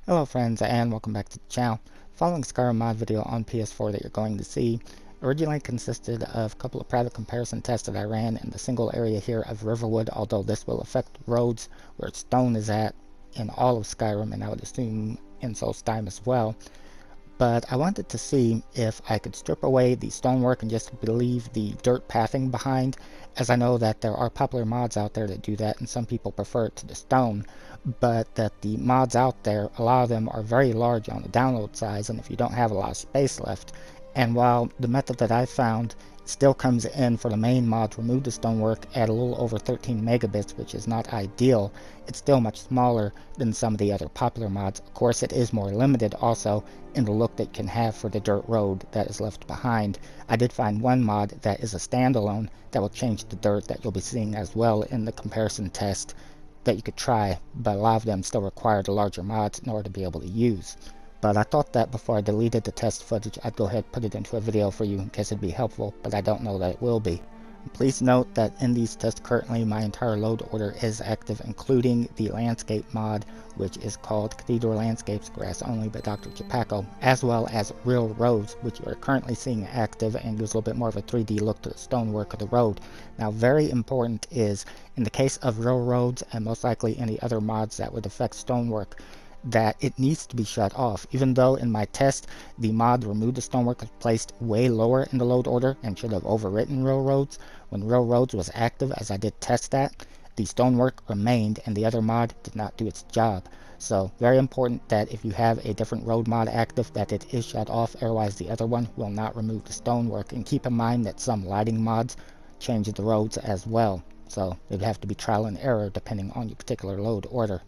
Hello friends and welcome back to the channel. Following Skyrim mod video on PS4 that you're going to see originally consisted of a couple of private comparison tests that I ran in the single area here of Riverwood, although this will affect roads where stone is at in all of Skyrim, and I would assume in Solstheim as well. But I wanted to see if I could strip away the stonework and just leave the dirt pathing behind, as I know that there are popular mods out there that do that, and some people prefer it to the stone, but that the mods out there, a lot of them are very large on the download size, and if you don't have a lot of space left. And while the method that I found still comes in for the main mod to remove the stonework at a little over 13 megabits, which is not ideal, it's still much smaller than some of the other popular mods. Of course, it is more limited also in the look that you can have for the dirt road that is left behind. I did find one mod that is a standalone that will change the dirt that you'll be seeing as well in the comparison test that you could try, but a lot of them still require the larger mods in order to be able to use. But I thought that before I deleted the test footage, I'd go ahead and put it into a video for you in case it'd be helpful, but I don't know that it will be. Please note that in these tests currently my entire load order is active, including the landscape mod, which is called Cathedral Landscapes Grass Only by Dr. Chapaco, as well as Real Roads, which you are currently seeing active and gives a little bit more of a 3D look to the stonework of the road. Now, very important is, in the case of Real Roads and most likely any other mods that would affect stonework, that it needs to be shut off. Even though in my test the mod remove the stonework was placed way lower in the load order and should have overwritten Real Roads, when Real Roads was active, as I did test that, the stonework remained and the other mod did not do its job. So very important that if you have a different road mod active that it is shut off, otherwise the other one will not remove the stonework. And keep in mind that some lighting mods change the roads as well, so it'd have to be trial and error depending on your particular load order.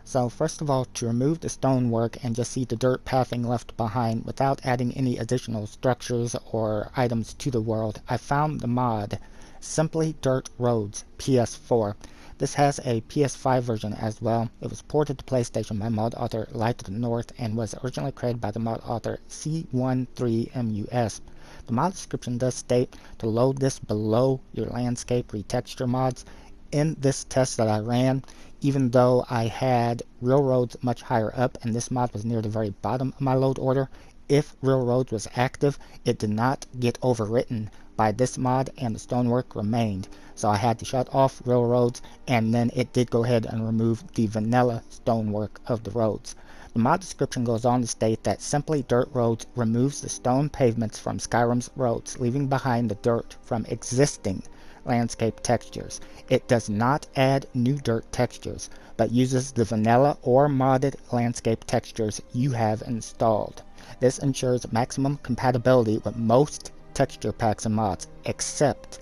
So first of all, to remove the stonework and just see the dirt pathing left behind without adding any additional structures or items to the world, I found the mod Simply Dirt Roads PS4. This has a PS5 version as well. It was ported to PlayStation by mod author Light of the North and was originally created by the mod author C13MUS. The mod description does state to load this below your landscape retexture mods. In this test that I ran, even though I had Real Roads much higher up and this mod was near the very bottom of my load order, if Real Roads was active, it did not get overwritten by this mod and the stonework remained. So I had to shut off Real Roads, and then it did go ahead and remove the vanilla stonework of the roads. The mod description goes on to state that Simply Dirt Roads removes the stone pavements from Skyrim's roads, leaving behind the dirt from existing landscape textures. It does not add new dirt textures, but uses the vanilla or modded landscape textures you have installed. This ensures maximum compatibility with most texture packs and mods, except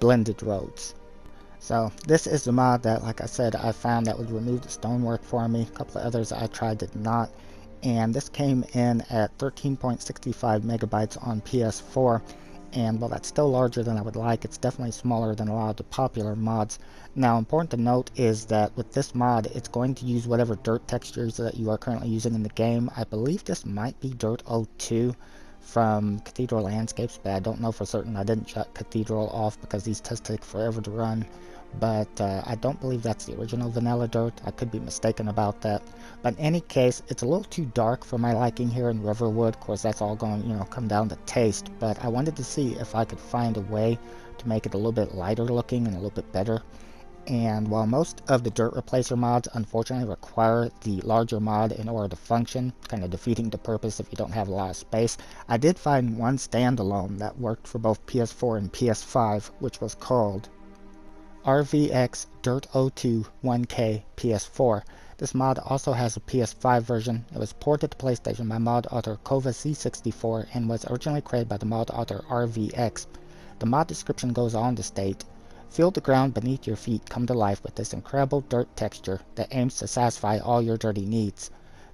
blended roads. So this is the mod that, like I said, I found that would remove the stonework for me. A couple of others I tried did not. And this came in at 13.65 megabytes on PS4. And while that's still larger than I would like, it's definitely smaller than a lot of the popular mods. Now, important to note is that with this mod, it's going to use whatever dirt textures that you are currently using in the game. I believe this might be Dirt 02 from Cathedral Landscapes, but I don't know for certain. I didn't shut Cathedral off because these tests take forever to run. But I don't believe that's the original vanilla dirt. I could be mistaken about that. But in any case, it's a little too dark for my liking here in Riverwood. Of course, that's all going, come down to taste. But I wanted to see if I could find a way to make it a little bit lighter looking and a little bit better. And while most of the dirt replacer mods unfortunately require the larger mod in order to function, kind of defeating the purpose if you don't have a lot of space, I did find one standalone that worked for both PS4 and PS5, which was called RVX Dirt 02 1K PS4. This mod also has a PS5 version. It was ported to PlayStation by mod author Kova C64 and was originally created by the mod author RVX. The mod description goes on to state, feel the ground beneath your feet come to life with this incredible dirt texture that aims to satisfy all your dirty needs.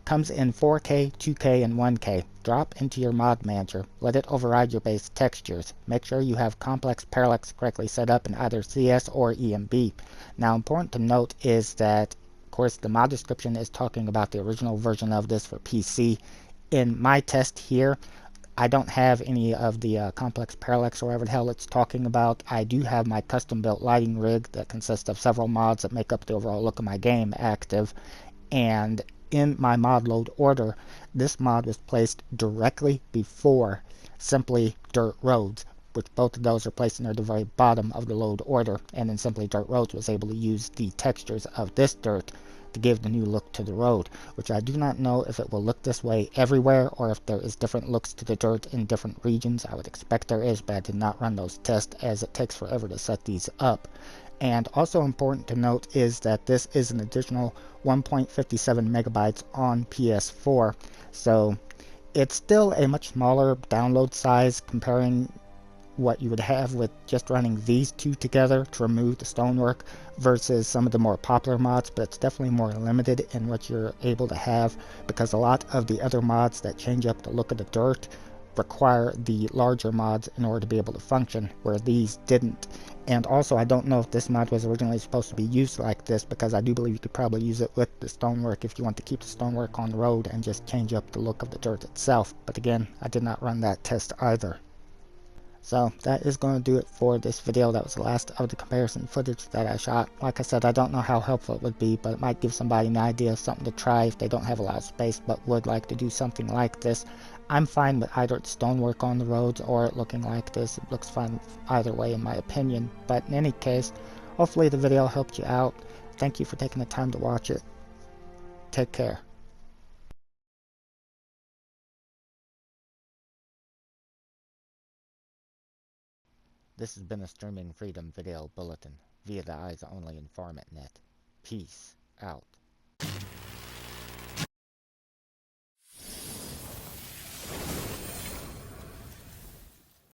Comes in 4K, 2K, and 1K. Drop into your mod manager. Let it override your base textures. Make sure you have complex parallax correctly set up in either CS or EMB. Now, important to note is that, of course, the mod description is talking about the original version of this for PC. In my test here, I don't have any of the complex parallax or whatever the hell it's talking about. I do have my custom built lighting rig that consists of several mods that make up the overall look of my game active. And in my mod load order, this mod was placed directly before Simply Dirt Roads, which both of those are placed near the very bottom of the load order, and then Simply Dirt Roads was able to use the textures of this dirt to give the new look to the road, which I do not know if it will look this way everywhere or if there is different looks to the dirt in different regions. I would expect there is, but I did not run those tests as it takes forever to set these up. And also important to note is that this is an additional 1.57 megabytes on PS4, so it's still a much smaller download size comparing what you would have with just running these two together to remove the stonework versus some of the more popular mods, but it's definitely more limited in what you're able to have because a lot of the other mods that change up the look of the dirt require the larger mods in order to be able to function, where these didn't. And also, I don't know if this mod was originally supposed to be used like this, because I do believe you could probably use it with the stonework if you want to keep the stonework on the road and just change up the look of the dirt itself. But again, I did not run that test either. So that is going to do it for this video. That was the last of the comparison footage that I shot. Like I said, I don't know how helpful it would be, but it might give somebody an idea of something to try if they don't have a lot of space but would like to do something like this. I'm fine with either the stonework on the roads or it looking like this. It looks fine either way in my opinion. But in any case, hopefully the video helped you out. Thank you for taking the time to watch it. Take care. This has been a Streaming Freedom Video Bulletin via the Eyes Only Informant Net. Peace out.